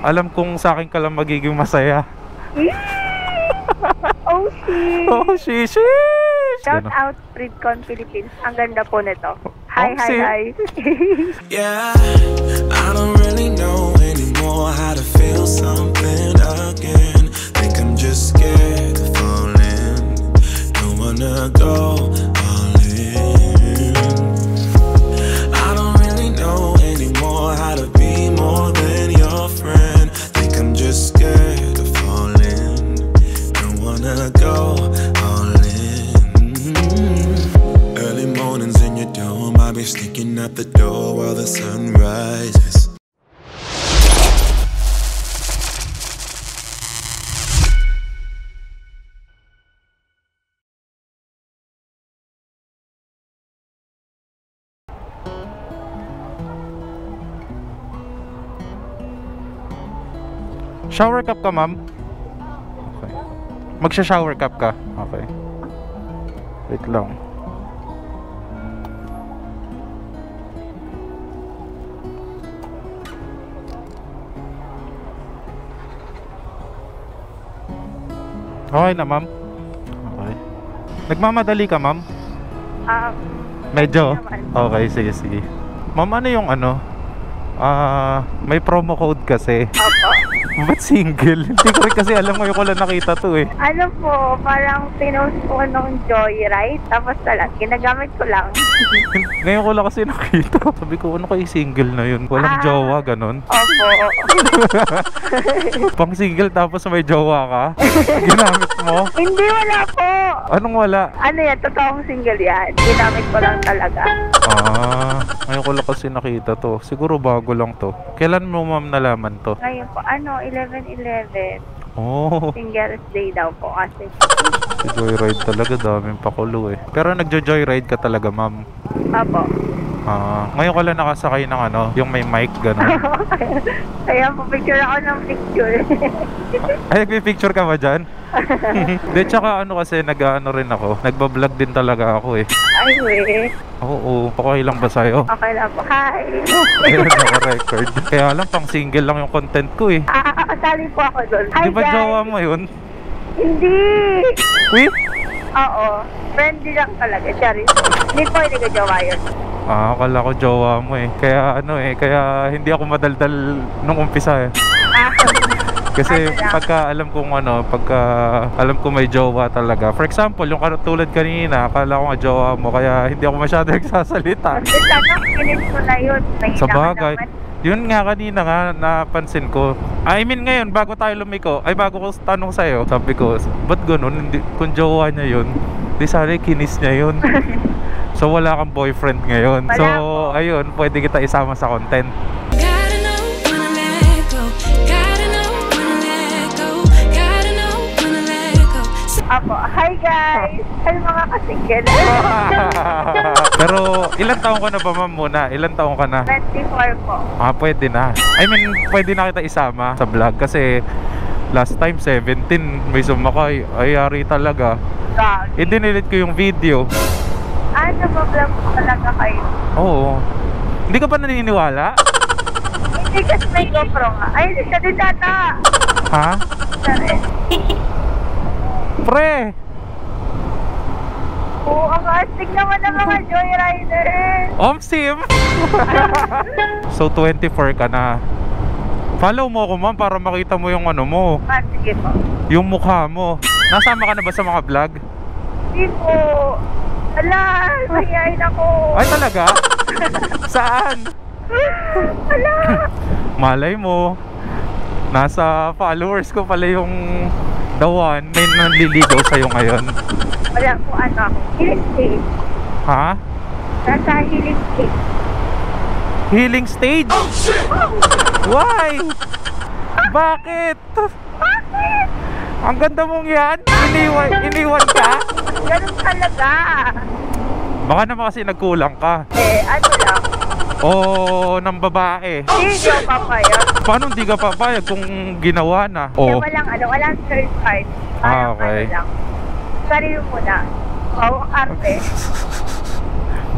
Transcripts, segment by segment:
Alam kong sa akin ka lang magiging masaya. Oh, shit. Oh, shishi! Shout out Fridcon Philippines. Ang ganda po nito. Hi, Oh, hi, si- hi. Yeah, I don't really know anymore how to feel something again. Think I'm just scared of falling. Don't wanna go all in. I don't really know anymore how to be more than your friend. Think I'm just scared of falling. Don't wanna go all in. Early mornings in your dome, I'll be sneaking out the door while the sun rises. Shower cap ka, ma'am? Okay. Magsha-shower cap ka? Okay. Wait lang. Okay na, ma'am? Okay. Nagmamadali ka, ma'am? Medyo? naman. Okay, sige, sige. Ma'am, ano yung ano? May promo code kasi. Opo. Ba't single? Hindi ko rin kasi alam, ngayon ko lang nakita to eh. Ano po, parang pinost ko nung Joyride. Tapos talang, ginagamit ko lang. Ngayon ko lang kasi nakita. Sabi ko, ano kayo single na yun? Walang jowa, ganon. Opo. Pang single tapos may jowa ka? Ginamit mo? Hindi, wala po. Anong wala? Ano yan, totoong single yan. Ginamit ko lang talaga. Ngayon ko lang kasi nakita to. Siguro bago lang to. Kailan mo, ma'am, nalaman to? Ngayon po, 11/11. Oh, Singles Day daw po kasi. si Joyride talaga, daming pakulo eh. Pero nagjo-joyride ka talaga, ma'am? Opo. Ngayon ko lang nakasakay ng ano, yung may mic, gano'n. Kaya po, picture ako ng picture. Ay, nagpipicture ka ba dyan? Hindi, tsaka ano kasi, nag-ano rin ako. Nagbablog din talaga ako eh. Ay, wait. Oo, okay lang ba sa'yo? Okay lang po. Hi. Ayun, naka-record. Kaya lang, pang single lang yung content ko eh. Kasali po ako doon. Hi, Di ba guys. jowa mo yun? Hindi. Uy? Oo. Friendly lang talaga. Sorry. Hindi po, hindi ko jowa yun. Akala ko jowa mo eh. Kaya ano eh, kaya hindi ako madaldal nung umpisa eh. Kasi Ano lang? pagka alam ko may jowa talaga. For example, yung tulad kanina, akala ko nga jowa mo, kaya hindi ako masyado nagsasalita. Sana kinis ko na yun. Sa bagay. Yun nga kanina nga napansin ko. I mean ngayon bago tayo lumiko, bago ko tanong sa'yo, sabi ko, ba't ganun? Hindi, kung jowa niya yun, di sana kinis niya yun. So wala kang boyfriend ngayon. Wala So po. ayun, pwede kita isama sa content. Gotta know when to let go. Gotta know when to let go. Gotta know when to let go. Apo. Hi, guys. Hi, mga kasinggel. Pero ilang taon ka na ba, ma'am, muna? Ilang taon ka na? 24 po. Pwede na. I mean, pwede na kita isama sa vlog kasi last time 17 may sumakay. Ay, yari talaga. God. I-delete ko yung video. Nag-vlog po talaga kayo. Oo. Hindi ka pa naniniwala? Hindi kasi may GoPro nga. Ay, siya din data. Ha? Sorry. Pre! Oo, ang astig naman ng mga joyrider. Sim! So 24 ka na. Follow mo ako, ma'am, para makita mo yung ano mo, Sige po. yung mukha mo. Nasama ka na ba sa mga vlog? Hindi po. Ala, mahihayin ako. Ay, talaga? Saan? Ala. Malay mo, nasa followers ko pala yung the one. May nanliligaw sa'yo ngayon. Wala po ano. Healing stage. Ha? Nasa healing stage. Healing stage? Why? Bakit? Bakit? Ang ganda mong yan? Iniwan ka? Ganun talaga. Baka naman kasi nagkulang ka. Ano lang. O ng babae. Hindi ako papayag. Paano hindi ka papayag kung ginawa na? Kaya walang third party. Parang okay. ano lang. Sarili mo na. Arte.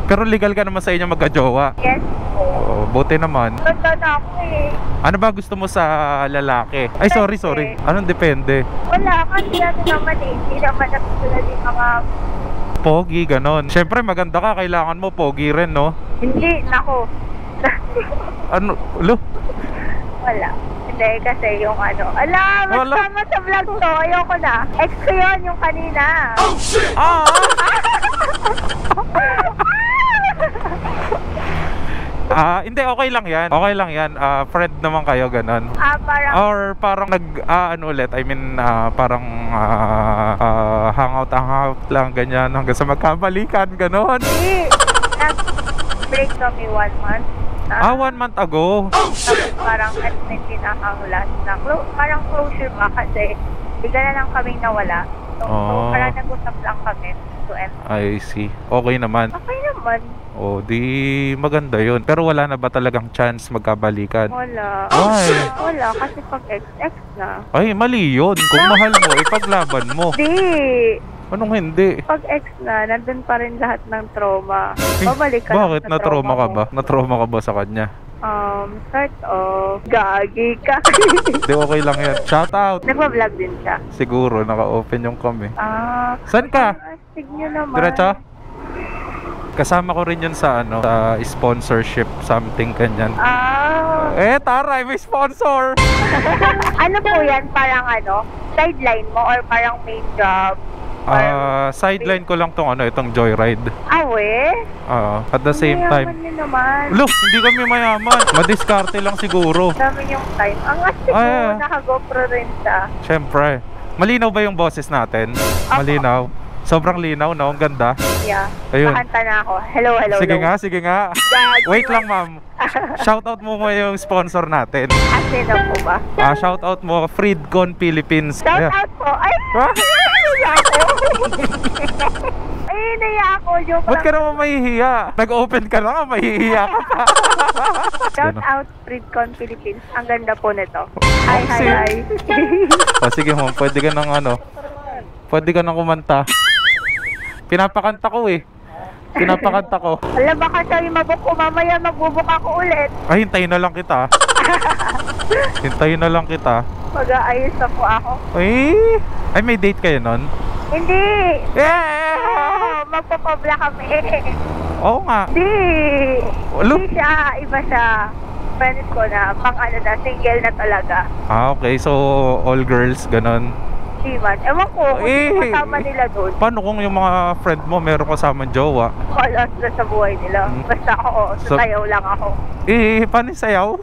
Pero legal ka naman sa inyo magka-jowa. Yes po. Oo. Buti naman. Ganda na ako eh. Ano ba gusto mo sa lalaki? Ay, sorry. Anong depende? Wala, kasi ano naman eh. Hindi naman nakatulad yung mga... Pogi, ganon. Siyempre, maganda ka. Kailangan mo pogi rin, no? Hindi, nako. Ano? Lo? Wala. Hindi, kasi yung ano. Ala, Wala. masama sa vlog to. Ayoko na. Ex ko yun, yung kanina. Ah! Hindi, okay lang yan. Okay lang yan. Friend naman kayo, ganon. Parang... Or parang ano ulit, I mean, parang hangout lang, ganyan, hanggang sa magkabalikan, ganon. Hindi. Nag-break kami 1 month. 1 month ago. Tapos parang hindi na ang last na. Parang closure pa kasi bigla na lang kaming nawala. So parang nag-usap lang kami to end. I see. Okay naman. Okay naman. O, di maganda yun. Pero wala na ba talagang chance magkabalikan? Wala. Why? Wala kasi pag ex na. Ay, mali yun. Kung mahal mo, ipaglaban mo. Hindi. Anong hindi? Pag ex na, nandun pa rin lahat ng trauma. Babalik ka Bakit? lang sa Na-trauma ka mo. ba? Na-trauma ka ba sa kanya? Start off. Gagi ka. Di, okay lang yan. Shout out! Nagpa-vlog din siya. Siguro, naka-open yung kami. Saan ka? Astig nyo naman. Diretso? Kasama ko rin yun sa ano, sa sponsorship, something kanyan. Taray, may sponsor! Ano po yan? Parang ano? Sideline mo or parang main job? Sideline ko lang tong ano, itong joyride. At the same time. Mayaman nyo naman. Look, hindi kami mayaman. Madiskarte lang siguro. Dami yung time. Ang astig mo, naka-GoPro rin siya. Siyempre. Malinaw ba yung boses natin? Malinaw. Sobrang linaw, no? Ang ganda. Yeah. Ayun. Nakanta na ako. Hello. Sige nga. Gagi. Wait lang, ma'am. Shoutout mo yung sponsor natin. Asin na po ba? Shoutout mo, Freedcon Philippines. Shout out po. Ay! Ha? Naiya ako. Ay, naiya ako. Joke Ba't ka lang. naman mahihiya? Nag-open ka na nga, mahihiya ka pa. Shout out Freedcon Philippines. Ang ganda po nito. Hi. Hi. Sige ma'am, pwede ka nang ano. Pwede ka nang kumanta. Pinapakanta ko eh. Pinapakanta ko. Alam baka sa'yo mabuko. Mamaya magbubuk ako ulit. Ay, hintayin na lang kita. Hintayin na lang kita. Mag-aayos na po ako. Ay, may date kayo nun? Hindi. Yeah! Magpapabla kami. Oo nga. Hindi siya. Iba siya. Friend ko na. Pang ano na. Single na talaga. Okay. So, all girls, ganon. Man. Ewan ko kung sino kasama nila doon. Paano kung yung mga friend mo meron kasamang jowa? Kalas na sa buhay nila. Basta ako, sasayaw lang ako. Paano sayaw?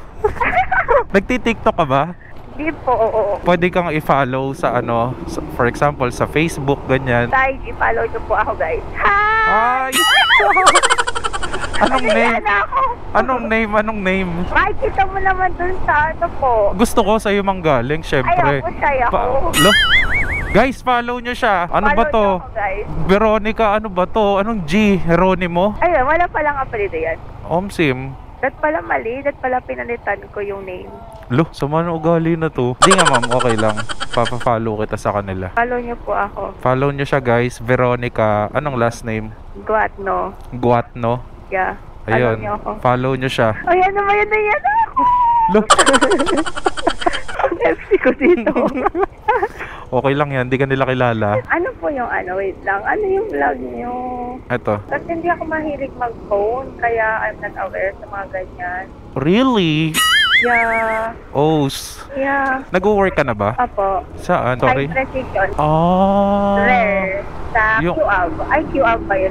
Nagti-TikTok ka ba? Di po, oo. Pwede kang i-follow sa ano, for example, sa Facebook, ganyan. Sa IG, follow nyo po ako, guys. Hi! Ay! Anong name? Ako. Anong name? Makikita mo naman dun sa ano po. Gusto ko sa'yo manggaling, syempre. Ay, ako, saya ko. Guys, follow nyo siya. Ano ba Follow to? nyo ako, guys. Veronica, ano ba to? Anong G? Jeronimo? Ayun, wala palang apelido yan. Omsim. Dat pala mali. Dat pala pinalitan ko yung name. Sama na ugali na to. Di nga ma'am, okay lang. Papa-follow kita sa kanila. Follow nyo po ako. Follow nyo siya guys. Veronica, anong last name? Guatno. Guatno. Yeah. Ayun, Follow nyo ako. follow nyo siya. Ayan naman, yan ako. Ang FC ko dito. Okay lang yan, di ka nila kilala. Ano po yung ano, wait lang. Ano yung vlog nyo? Eto. Kasi hindi ako mahilig mag-phone, kaya I'm not aware sa mga ganyan. Really? Yeah. Yeah. Nag-work ka na ba? Apo. Saan? Sorry. High precision. Yung- Rare. Sa QAB. Ay, QAB ba yun?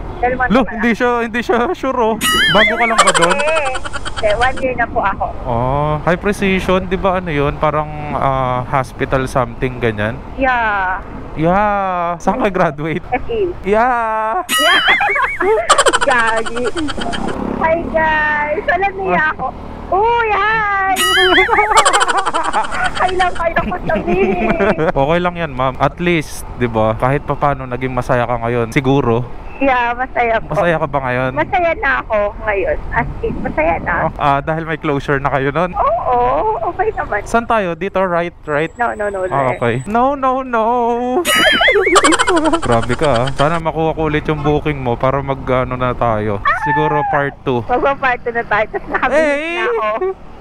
Hindi siya sure oh. Bago ka lang ba doon? Hindi, 1 year na po ako. High precision, di ba ano yun? Parang hospital something ganyan? Yeah. Yeah. Saan ka graduate? FE. Yeah. Gagi. Hi guys. Alam niya ako. Uy, hi! Kailang ko sabihin. Okay lang yan, ma'am. At least, 'di ba? Kahit papaano naging masaya ka ngayon. Siguro. Yeah, masaya po. Masaya ka ba ngayon? Masaya na ako ngayon. As in, masaya na. Dahil may closure na kayo nun. Oo, Okay naman. Saan tayo? Dito, right? No. Ah, okay. No. Grabe ka, ah. Sana makuha ko ulit yung booking mo para mag-ano na tayo. Siguro part 2. Magpa-part 2 na tayo, tapos nakabilis na ako.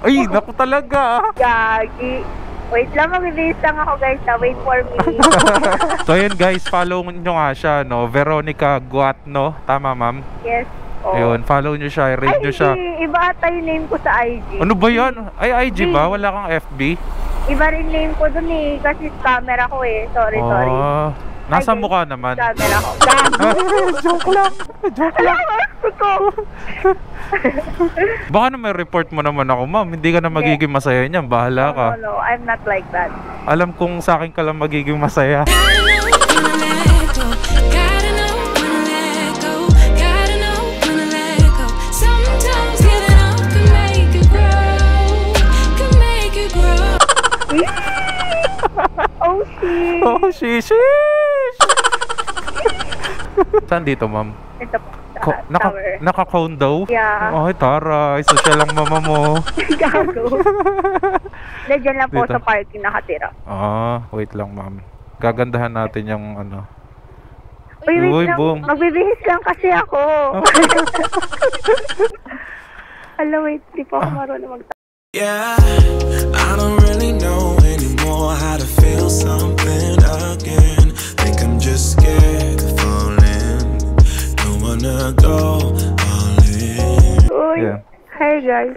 Ay, naku talaga, ah. Gagi. Wait lang, magbibihis lang ako guys. Wait for me. So yun guys, follow nyo nga siya, no? Veronica Guatno. Tama, ma'am? Yes. Oh. Ayun, follow nyo siya, rate nyo siya. Ay, iba ata yung name ko sa IG. Ano ba yan? Ay, IG ba? Wala kang FB? Iba rin name ko dun eh. Kasi camera ko eh. Sorry. Nasa Ay, mukha naman. Camera ko. Gago. Joke lang. ko. Baka na may report mo naman ako, ma'am. Hindi ka na magiging masaya niyan. Bahala ka. No, I'm not like that. Alam kong sa akin ka lang magiging masaya. Gotta know when to let go. Gotta know when to let go. Sometimes giving up can make you grow. Can make you grow. Oh, shit. Oh, shish! Saan dito, ma'am? Ito po. Sa tower. Naka-condo? Yeah. Ay, taray. Social lang mama mo. Gago. Diyan lang po Dito. sa parking nakatira. Wait lang, ma'am. Gagandahan natin yung ano. Uy, Uy, wait lang. boom. Magbibihis lang kasi ako. Hello, wait. Di po ako marunong Yeah, I don't really know anymore how to feel something again. Think I'm just scared of falling. Don't wanna go all in. Uy. Yeah. Hi, guys.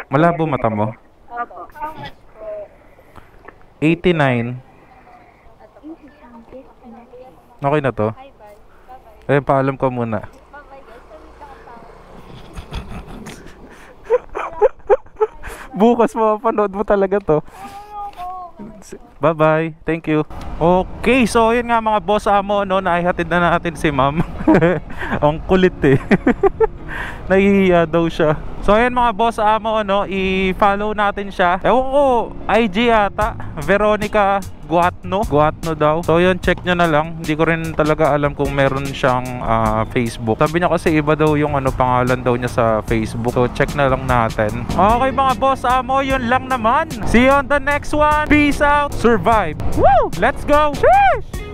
Malabo mata mo? Opo. 89. Okay na to? Eh, paalam ko muna. Bukas mapapanood mo talaga to. Bye-bye. Thank you. Okay, so yun nga mga boss amo, no, naihatid na natin si ma'am. Ang kulit eh. Nahihiya daw siya. So ayun mga boss amo, no, i-follow natin siya. Ewan ko, IG yata, Veronica Guatno daw. So yun, check nyo na lang. Hindi ko rin talaga alam kung meron siyang Facebook. Sabi niya kasi iba daw yung ano, pangalan daw niya sa Facebook. So check na lang natin. Okay mga boss amo, yun lang naman. See you on the next one. Peace out. Survive. Woo! Let's go. Sheesh!